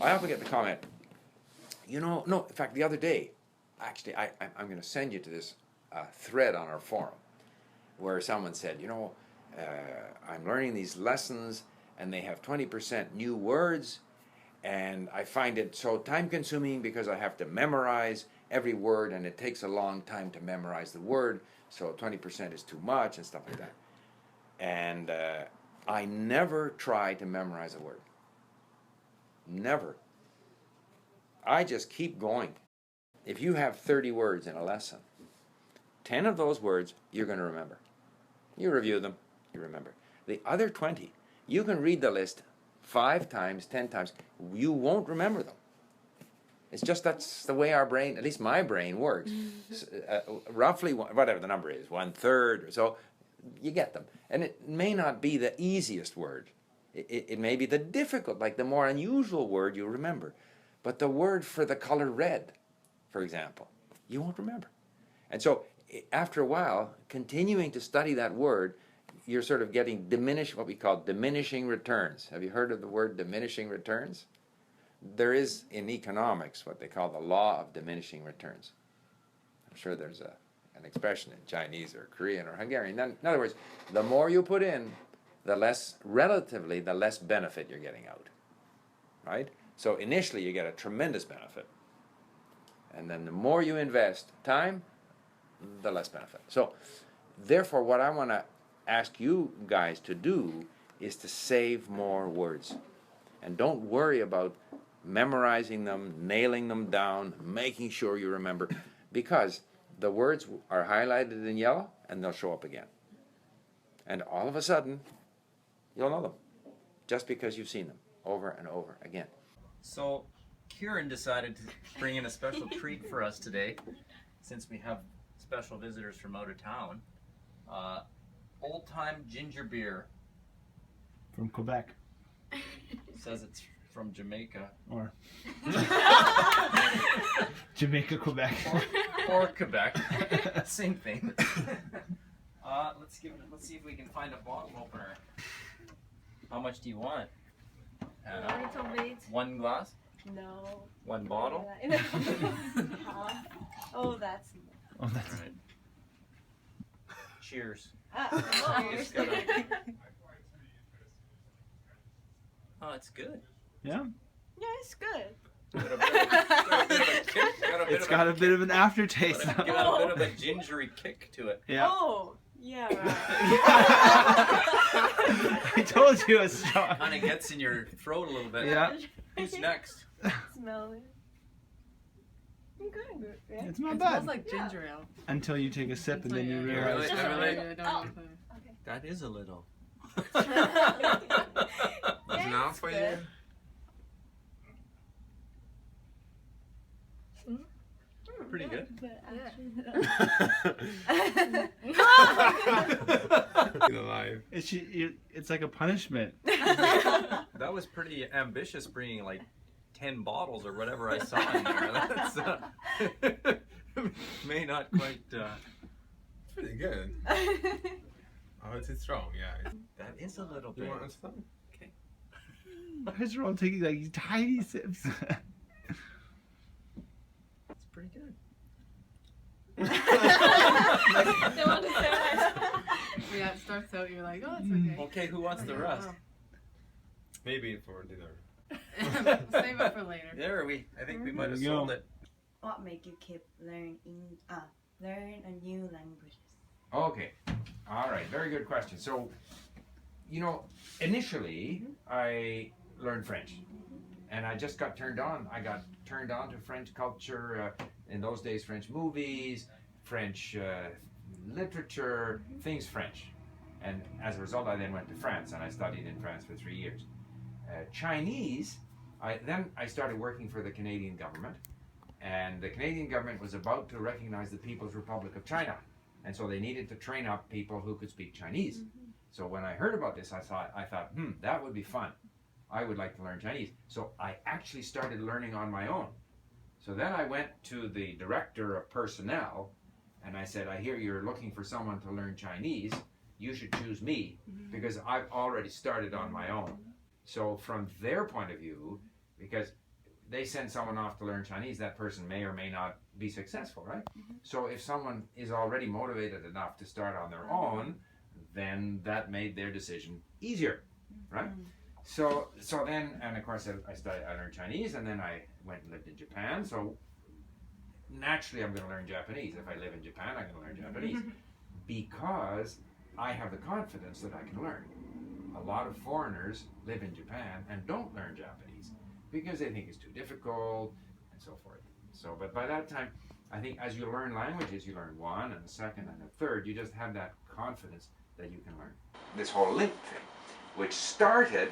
I often get the comment, no, in fact, the other day, actually, I'm going to send you to this thread on our forum where someone said, I'm learning these lessons and they have 20% new words, and I find it so time consuming because I have to memorize every word, and it takes a long time to memorize the word, so 20% is too much and stuff like that. And I never try to memorize a word. Never. I just keep going. If you have 30 words in a lesson, 10 of those words you're going to remember. You review them, you remember. The other 20, you can read the list 5 times, 10 times. You won't remember them. It's just that's the way our brain, at least my brain, works. Roughly, whatever the number is, 1/3 or so, you get them. And it may not be the easiest word. It may be the difficult, like the more unusual word you remember. But the word for the color red, for example, you won't remember. And so after a while, continuing to study that word, you're sort of getting what we call diminishing returns. Have you heard of the word diminishing returns? There is in economics what they call the law of diminishing returns. I'm sure there's an expression in Chinese or Korean or Hungarian. In other words, the more you put in, the less benefit you're getting out, right? So initially you get a tremendous benefit, and then the more you invest time, the less benefit. So therefore what I want to ask you guys to do is to save more words, and don't worry about memorizing them, nailing them down, making sure you remember, because the words are highlighted in yellow and they'll show up again, and all of a sudden you'll know them just because you've seen them over and over again. So Kieran decided to bring in a special treat for us today, since we have special visitors from out of town. Old-time ginger beer. From Quebec. Says it's from Jamaica. Or Jamaica, Quebec. Or Quebec. Same thing. Let's see if we can find a bottle opener. How much do you want? A little bit. 1 glass? No. 1 bottle? Oh, that's. Oh, that's right. Cheers. Cheers. Oh, it's good. Yeah? Yeah, it's good. It's got a bit of an aftertaste. Got a bit of a gingery kick to it. Yeah. Oh, yeah, right. I told you it's strong. Kind of gets in your throat a little bit. Yeah. Who's next? Smell it. Good. Yeah. It's not It bad. smells like ginger ale. Until you take a sip and then you Yeah, realize. really? Okay. That is a little. Yeah, Is it out for you? good. Pretty good. But Alive. It's like a punishment. That was pretty ambitious, bringing like 10 bottles or whatever I saw in there. That's may not quite. Pretty good. Oh, it's strong, yeah. That is a little You bit. want some? Okay. You guys are all taking like tiny sips. It's pretty good. They want to say that. Yeah, it starts out, you're like, oh, it's okay. Okay, who wants the rest? Maybe for dinner. Save it for later. I think we might have There you sold go. it. What make you keep learn a new languages? Okay, all right, very good question. So, initially I learned French, and I just got turned on. I got turned on to French culture, in those days French movies, French literature, things French. And as a result, I then went to France, and I studied in France for 3 years. Chinese, then I started working for the Canadian government, and the Canadian government was about to recognize the People's Republic of China. And so they needed to train up people who could speak Chinese. Mm-hmm. So when I heard about this, I thought, that would be fun. I would like to learn Chinese. So I actually started learning on my own. So then I went to the director of personnel, and I said, I hear you're looking for someone to learn Chinese. You should choose me, because I've already started on my own. So from their point of view, because they send someone off to learn Chinese, that person may or may not be successful, right? So if someone is already motivated enough to start on their own, then that made their decision easier, right? So then, and of course I learned Chinese, and then I went and lived in Japan. So naturally I'm going to learn Japanese. If I live in Japan, I'm going to learn Japanese because I have the confidence that I can learn. A lot of foreigners live in Japan and don't learn Japanese because they think it's too difficult and so forth. So, but by that time, I think as you learn languages, you learn one and a second and a third, you just have that confidence that you can learn. This whole LingQ thing, which started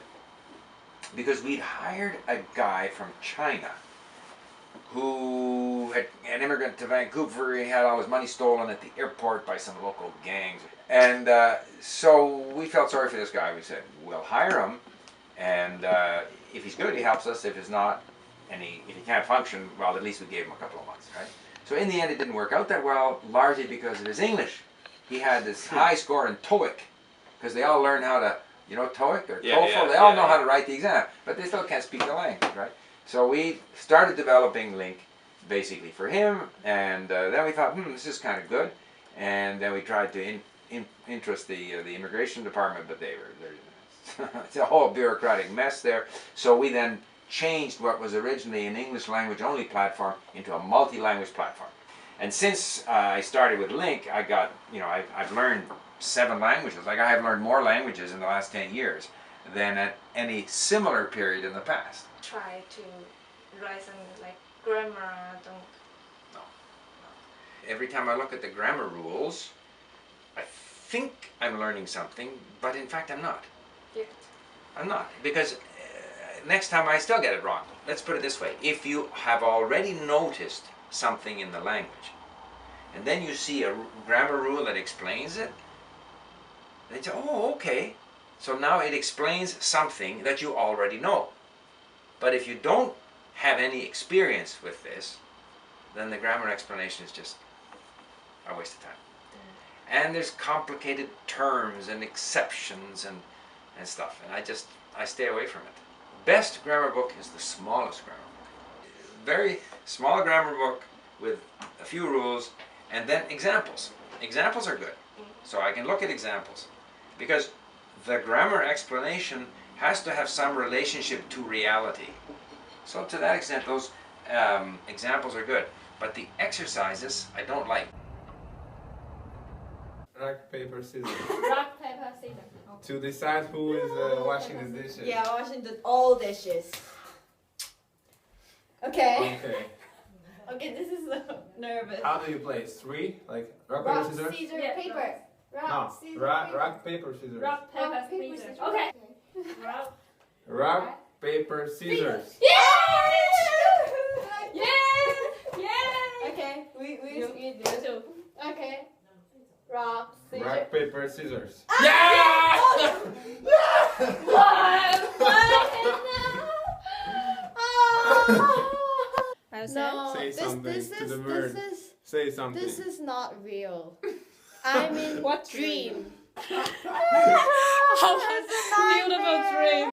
because we'd hired a guy from China who had an immigrant to Vancouver. He had all his money stolen at the airport by some local gangs. And so we felt sorry for this guy. We said, we'll hire him, and if he's good, he helps us. If he's not, and if he can't function, well, at least we gave him a couple of months, right? So in the end, it didn't work out that well, largely because of his English. He had this high score in TOEIC, because they all learn how to, you know, TOEIC or TOEFL, they all know how to write the exam, but they still can't speak the language, right? So we started developing LingQ basically for him, and then we thought, this is kind of good. And then we tried to interest the immigration department, but it's a whole bureaucratic mess there. So we then changed what was originally an English language only platform into a multi-language platform. And since I started with LingQ, I got, I've learned 7 languages. Like, I have learned more languages in the last 10 years than at any similar period in the past. Try to write some like grammar. No. Every time I look at the grammar rules, I think I'm learning something, but in fact I'm not. Yeah. I'm not, because next time I still get it wrong. Let's put it this way. If you have already noticed something in the language, and then you see a grammar rule that explains it, then you say, oh, okay. So now it explains something that you already know. But if you don't have any experience with this, then the grammar explanation is just a waste of time. And there's complicated terms and exceptions and stuff, and I stay away from it. Best grammar book is the smallest grammar book. Very small grammar book with a few rules, and then examples. Examples are good, so I can look at examples, because the grammar explanation has to have some relationship to reality. So to that extent, those examples are good, but the exercises I don't like. Rock, paper, scissors. Rock, paper, scissors. To decide who is washing the dishes. Yeah, washing all dishes. Okay. Okay. Okay, this is so nervous. How do you play? 3? Like rock, paper, scissors? scissors, Yeah, paper. No. Rock, scissors, Rock, paper, scissors. Rock, paper, Rock, paper, scissors. scissors. Okay. Rock. Rock, paper, scissors. Yeah! Yeah! Yeah! Okay, we You too. Okay. Rock, scissors. Rock, paper, scissors. No, Say something to the bird. Say something. this is not real. I'm in What dream. Beautiful dream.